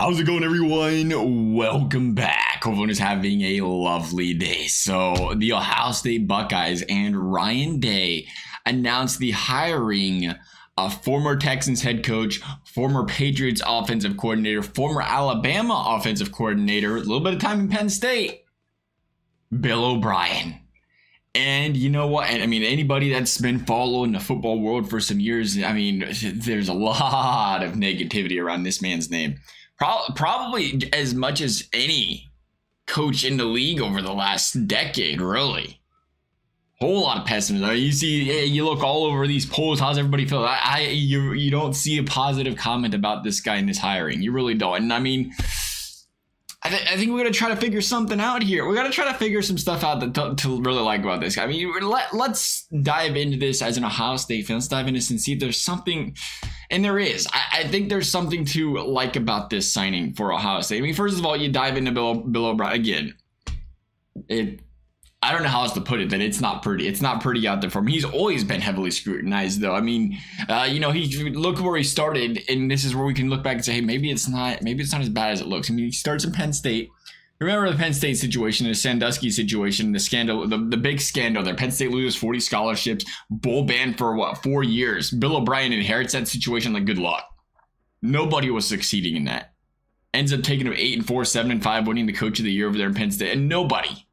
How's it going, everyone? Welcome back. Everyone is having a lovely day. So the Ohio State Buckeyes and Ryan Day announced the hiring of former Texans head coach, former Patriots offensive coordinator, former Alabama offensive coordinator, a little bit of time in Penn State, Bill O'Brien. And you know what? I mean, anybody that's been following the football world for some years, I mean, there's a lot of negativity around this man's name. Probably as much as any coach in the league over the last decade, really. Whole lot of pessimism. You look all over these polls. How's everybody feel? You don't see a positive comment about this guy and his hiring. You really don't. And I mean, I think we're gonna try to figure something out here. We gotta try to figure some stuff out to really like about this guy. I mean, let's dive into this as an Ohio State fan. Let's dive into this and see if there's something. And there is. I think there's something to like about this signing for Ohio State. I mean, first of all, you dive into Bill O'Brien again. I don't know how else to put it, that it's not pretty. It's not pretty out there for him. He's always been heavily scrutinized, though. I mean, he look where he started, and this is where we can look back and say, hey, maybe it's not as bad as it looks. I mean, he starts in Penn State. Remember the Penn State situation, the Sandusky situation, the scandal, the big scandal there. Penn State loses 40 scholarships, bowl ban for 4 years. Bill O'Brien inherits that situation like good luck. Nobody was succeeding in that. Ends up taking him 8-4, 7-5, winning the coach of the year over there in Penn State, and nobody.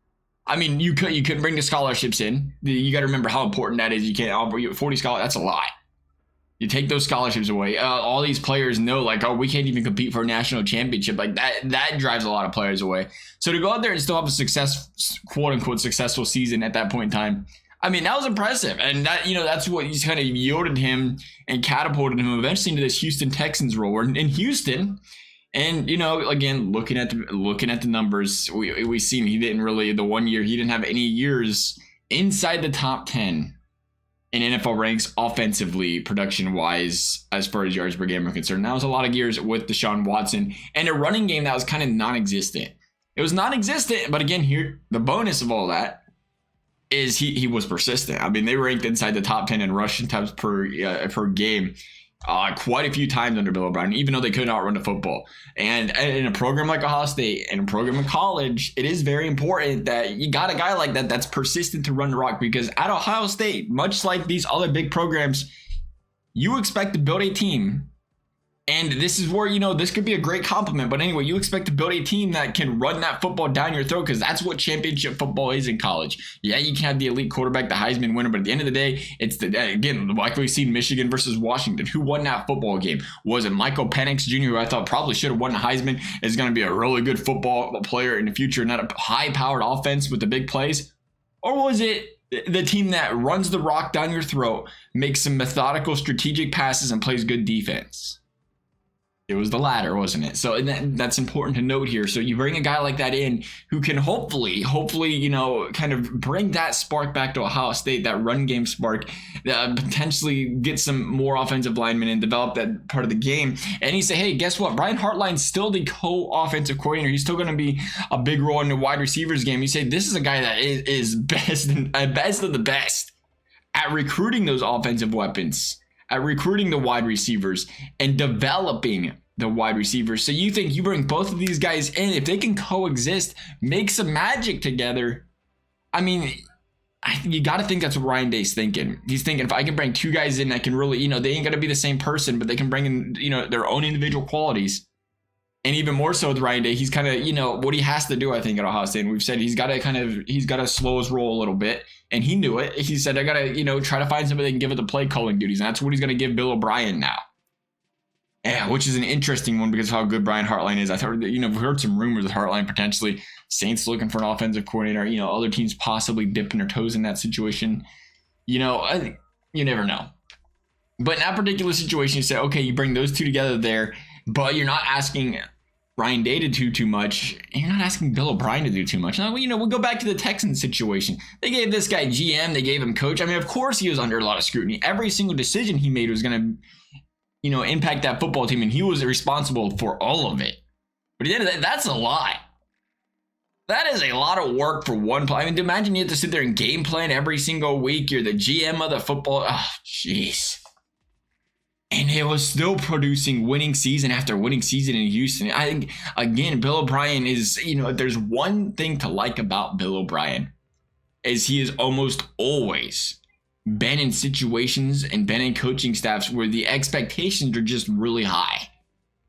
I mean, you couldn't bring the scholarships in. You got to remember how important that is. You can't offer 40 scholarships. That's a lot. You take those scholarships away. All these players know, like, oh, we can't even compete for a national championship. Like that drives a lot of players away. So to go out there and still have a quote unquote successful season at that point in time, I mean, that was impressive. And that's what he's kind of yielded him and catapulted him eventually into this Houston Texans role. In Houston. And, again, looking at the numbers, we seen he didn't really, the 1 year, he didn't have any years inside the top 10 in NFL ranks offensively, production-wise, as far as yards per game are concerned. That was a lot of years with Deshaun Watson and a running game that was kind of non-existent. It was non-existent, but again, here, the bonus of all that is he was persistent. I mean, they ranked inside the top 10 in rushing attempts per game. Quite a few times under Bill O'Brien, even though they could not run the football. And in a program like Ohio State and a program in college, it is very important that you got a guy like that that's persistent to run the rock, because at Ohio State, much like these other big programs, you expect to build a team. And this is where, this could be a great compliment. But anyway, you expect to build a team that can run that football down your throat, because that's what championship football is in college. Yeah, you can have the elite quarterback, the Heisman winner, but at the end of the day, it's again, like we've seen Michigan versus Washington. Who won that football game? Was it Michael Penix Jr., who I thought probably should have won the Heisman, is going to be a really good football player in the future, not a high-powered offense with the big plays? Or was it the team that runs the rock down your throat, makes some methodical, strategic passes, and plays good defense? It was the latter, wasn't it? So that's important to note here. So you bring a guy like that in who can hopefully, kind of bring that spark back to Ohio State, that run game spark, potentially get some more offensive linemen and develop that part of the game. And you say, hey, guess what? Brian Hartline's still the co-offensive coordinator. He's still going to be a big role in the wide receivers game. You say, this is a guy that is best of the best at recruiting those offensive weapons, at recruiting the wide receivers and developing the wide receivers. So you think you bring both of these guys in, if they can coexist, make some magic together. I mean, you got to think that's what Ryan Day's thinking. He's thinking, if I can bring two guys in that can really, they ain't going to be the same person, but they can bring in, their own individual qualities. And even more so with Ryan Day, he's kind of, what he has to do, I think, at Ohio State. And we've said he's got to slow his roll a little bit. And he knew it. He said, I got to, try to find somebody that can give it the play calling duties. And that's what he's going to give Bill O'Brien now. Yeah, which is an interesting one because of how good Brian Hartline is. I thought, we've heard some rumors of Hartline potentially. Saints looking for an offensive coordinator. Other teams possibly dipping their toes in that situation. I think you never know. But in that particular situation, you say, okay, you bring those two together there, but you're not asking Ryan Day to do too much. And you're not asking Bill O'Brien to do too much. Now, we'll go back to the Texans situation. They gave this guy GM. They gave him coach. I mean, of course he was under a lot of scrutiny. Every single decision he made was going to impact that football team, and he was responsible for all of it. But at the end of that, that's a lot. That is a lot of work for one play. I mean, imagine you have to sit there and game plan every single week. You're the GM of the football. Oh, jeez. And it was still producing winning season after winning season in Houston. I think, again, Bill O'Brien is, if there's one thing to like about Bill O'Brien, is he has almost always been in situations and been in coaching staffs where the expectations are just really high.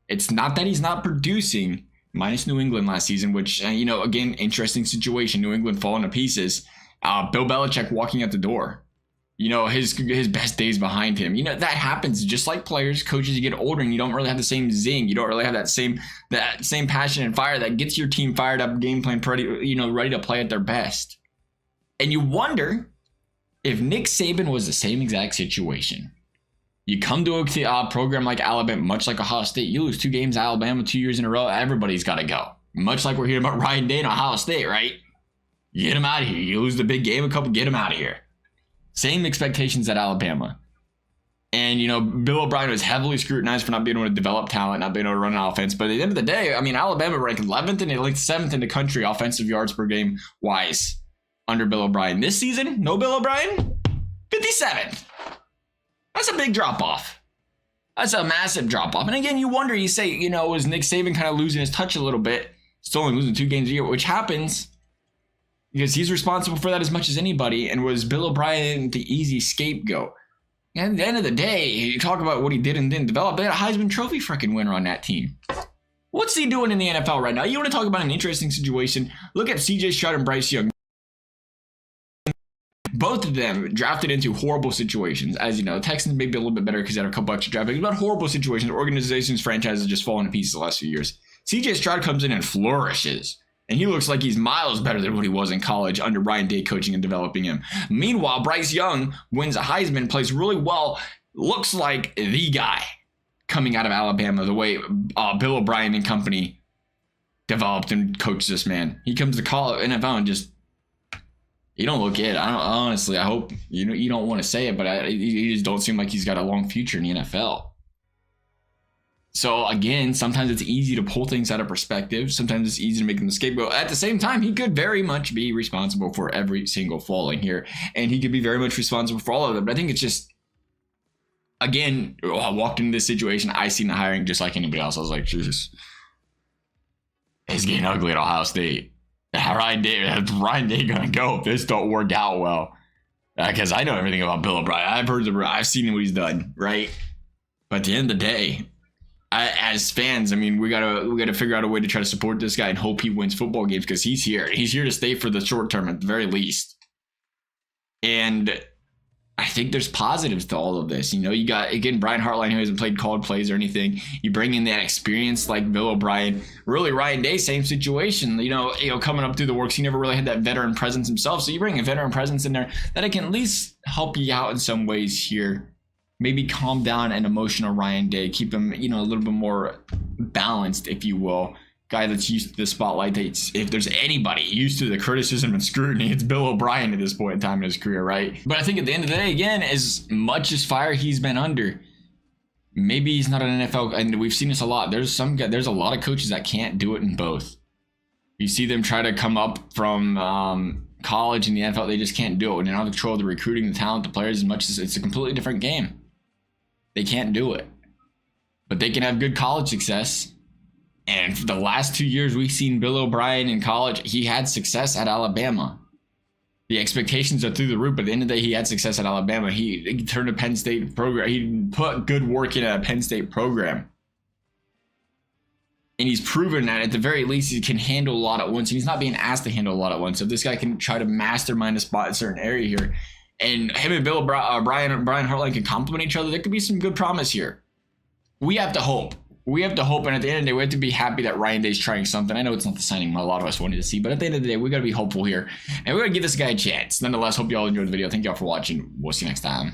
It's not that he's not producing, minus New England last season, which, again, interesting situation. New England falling to pieces. Bill Belichick walking out the door. His best days behind him. That happens just like players, coaches. You get older and you don't really have the same zing. You don't really have that same passion and fire that gets your team fired up, game plan ready to play at their best. And you wonder if Nick Saban was the same exact situation. You come to a program like Alabama, much like Ohio State, you lose 2 games at Alabama 2 years in a row, everybody's got to go. Much like we're hearing about Ryan Day and Ohio State, right? Get him out of here. You lose the big game, get him out of here. Same expectations at Alabama. And, Bill O'Brien was heavily scrutinized for not being able to develop talent, not being able to run an offense. But at the end of the day, Alabama ranked 11th and 7th in the country offensive yards per game wise under Bill O'Brien. This season, no Bill O'Brien, 57th. That's a big drop-off. That's a massive drop-off. And again, you wonder, you say, was Nick Saban kind of losing his touch a little bit? Still only losing 2 games a year, which happens because he's responsible for that as much as anybody. And was Bill O'Brien the easy scapegoat? And at the end of the day, you talk about what he did and didn't develop. They had a Heisman Trophy freaking winner on that team. What's he doing in the NFL right now? You want to talk about an interesting situation? Look at C.J. Stroud and Bryce Young. Both of them drafted into horrible situations. As you know, the Texans may be a little bit better because they had a couple extra draft picks, but horrible situations. Organizations, franchises just fallen to pieces the last few years. C.J. Stroud comes in and flourishes. And he looks like he's miles better than what he was in college under Ryan Day coaching and developing him. Meanwhile, Bryce Young wins a Heisman, plays really well, looks like the guy coming out of Alabama, the way Bill O'Brien and company developed and coached this man. He comes to college, NFL, and just, he don't look it. Honestly, I hope you don't want to say it, but he just don't seem like he's got a long future in the NFL. So again, sometimes it's easy to pull things out of perspective. Sometimes it's easy to make him the scapegoat. At the same time, he could very much be responsible for every single falling here. And he could be very much responsible for all of them. But I think it's just, again, I walked into this situation. I seen the hiring just like anybody else. I was like, Jesus, it's getting ugly at Ohio State. Ryan Day going to go if this don't work out well. Because I know everything about Bill O'Brien. I've seen what he's done, right? But at the end of the day, as fans, we gotta figure out a way to try to support this guy and hope he wins football games because he's here. He's here to stay for the short term at the very least. And I think there's positives to all of this. You got, again, Brian Hartline, who hasn't played called plays or anything. You bring in that experience like Bill O'Brien. Really, Ryan Day, same situation. Coming up through the works, he never really had that veteran presence himself. So you bring a veteran presence in there that it can at least help you out in some ways here. Maybe calm down an emotional Ryan Day, keep him, a little bit more balanced, if you will. Guy that's used to the spotlight. If there's anybody used to the criticism and scrutiny, it's Bill O'Brien at this point in time in his career, right? But I think at the end of the day, again, as much as fire he's been under, maybe he's not an NFL, and we've seen this a lot. There's a lot of coaches that can't do it in both. You see them try to come up from college in the NFL, they just can't do it. When they don't have control of the recruiting, the talent, the players, as much as it's a completely different game. They can't do it. But they can have good college success. And for the last 2 years, we've seen Bill O'Brien in college. He had success at Alabama. The expectations are through the roof, but at the end of the day, he had success at Alabama. He turned a Penn State program. He put good work in a Penn State program. And he's proven that at the very least, he can handle a lot at once. And he's not being asked to handle a lot at once. So if this guy can try to mastermind a spot in a certain area here, and him and Brian Hartline can complement each other, there could be some good promise here. We have to hope. And at the end of the day, we have to be happy that Ryan Day's trying something. I know it's not the signing a lot of us wanted to see, but at the end of the day, we got to be hopeful here. And we're going to give this guy a chance. Nonetheless, hope you all enjoyed the video. Thank you all for watching. We'll see you next time.